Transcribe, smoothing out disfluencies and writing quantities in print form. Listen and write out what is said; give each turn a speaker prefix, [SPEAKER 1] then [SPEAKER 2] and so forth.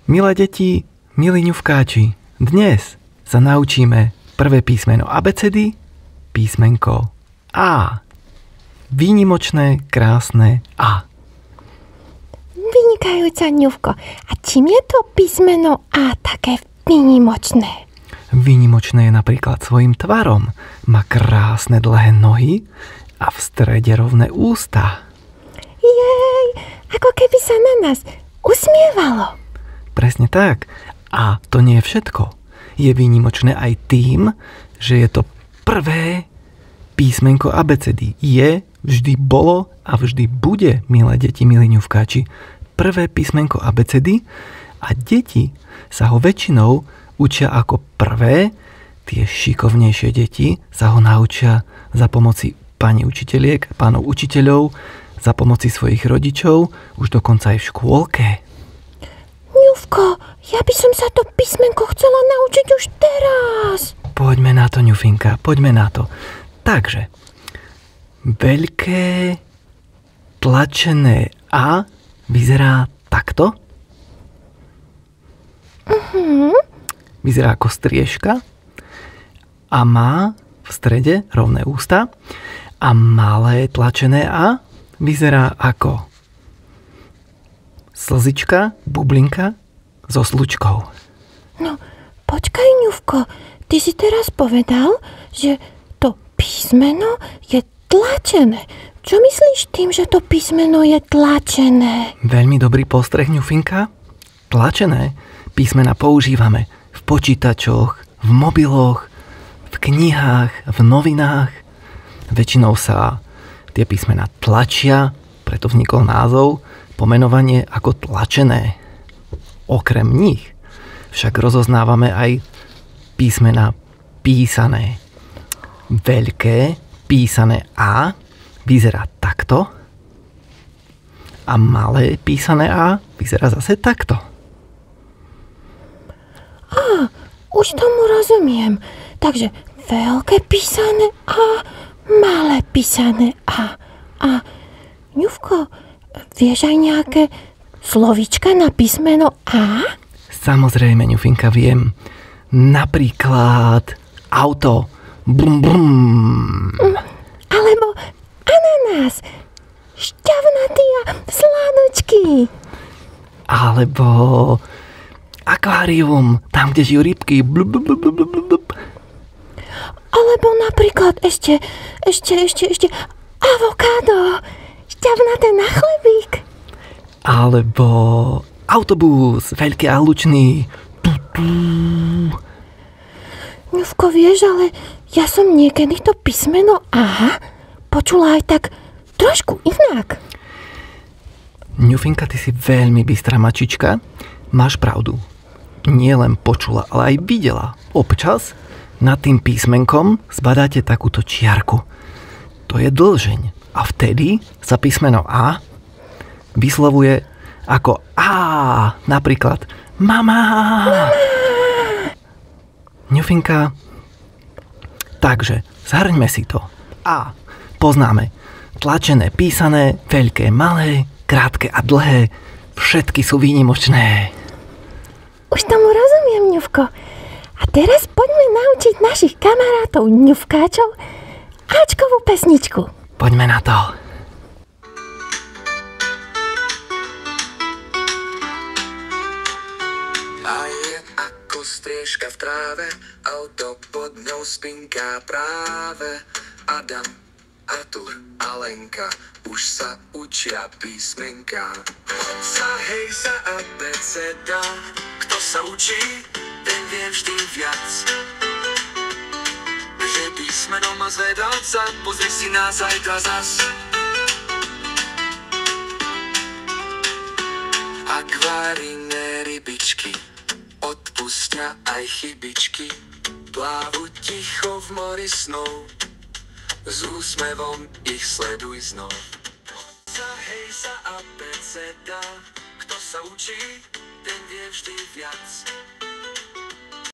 [SPEAKER 1] Milé deti, milí ňufkáči, dnes sa naučíme prvé písmeno abecedy, písmenko A. Výnimočné, krásne A.
[SPEAKER 2] Vynikajúca, ňufko. A čím je to písmeno A také výnimočné?
[SPEAKER 1] Výnimočné je napríklad svojim tvarom. Má krásne dlhé nohy a v strede rovné ústa.
[SPEAKER 2] Jej, ako keby sa na nás usmievalo.
[SPEAKER 1] Presne tak. A to nie je všetko. Je výnimočné aj tým, že je to prvé písmenko abecedy. Je, vždy bolo a vždy bude, milé deti, milí ňufkáči, prvé písmenko abecedy a deti sa ho väčšinou učia ako prvé. Tie šikovnejšie deti sa ho naučia za pomoci pani učiteľiek, pánov učiteľov, za pomoci svojich rodičov, už dokonca aj v škôlke.
[SPEAKER 2] Ňufko, ja by som sa to písmenko chcela naučiť už teraz.
[SPEAKER 1] Poďme na to, ňufinka, poďme na to. Takže, veľké tlačené A vyzerá takto. Vyzerá ako striežka a má v strede rovné ústa. A malé tlačené A vyzerá ako slzička, bublinka so slučkou.
[SPEAKER 2] No, počkaj, ňufko, ty si teraz povedal, že to písmeno je tlačené. Čo myslíš tým, že to písmeno je tlačené?
[SPEAKER 1] Veľmi dobrý postreh, ňufinka. Tlačené písmena používame v počítačoch, v mobiloch, v knihách, v novinách. Väčšinou sa tie písmena tlačia, preto vznikol názov, pomenovanie ako tlačené. Okrem nich však rozoznávame aj písmena písané. Veľké písané A vyzerá takto a malé písané A vyzerá zase takto.
[SPEAKER 2] Už tomu rozumiem. Takže veľké písané A, malé písané A. A ňufko, vieš aj nejaké slovíčka na písmeno A?
[SPEAKER 1] Samozrejme, ňufinka, viem. Napríklad auto. Brum, brum.
[SPEAKER 2] Alebo ananás. Šťavnatý a sládočky.
[SPEAKER 1] Alebo akvárium, tam, kde žijú rybky. Blub, blub, blub, blub, blub.
[SPEAKER 2] Alebo napríklad ešte avokádo. Šťavnaté na chlebík.
[SPEAKER 1] Alebo autobus, veľký a hlučný.
[SPEAKER 2] Ňufko, vieš, ale ja som niekedy to písmeno A počula aj tak trošku inak.
[SPEAKER 1] Ňufinka, ty si veľmi bystrá mačička. Máš pravdu. Nie len počula, ale aj videla. Občas nad tým písmenkom zbadáte takúto čiarku. To je dĺžeň. A vtedy sa písmeno A vyslovuje ako A. Napríklad mama. Ňufinka, takže zhrňme si to. A. Poznáme tlačené, písané, veľké, malé, krátke a dlhé. Všetky sú výnimočné.
[SPEAKER 2] Už tomu rozumiem, ňufko. A teraz poďme naučiť našich kamarátov ňufkáčov Ačkovú pesničku.
[SPEAKER 1] Poďme na to.
[SPEAKER 3] A je ako striežka v tráve, auto pod ňou spinká práve. Adam, Artur a Lenka už sa učia písmenka. Sa hej sa abeceda, kto sa učí, ten vie vždy viac. Že písmeno má zvedáca, pozri si na zajtra zas. Akvárijné rybičky odpustia aj chybičky, plávu ticho v mori snov, s úsmevom ich sleduj znov. Sa hej sa abeceda, kto sa učí, ten vie vždy viac.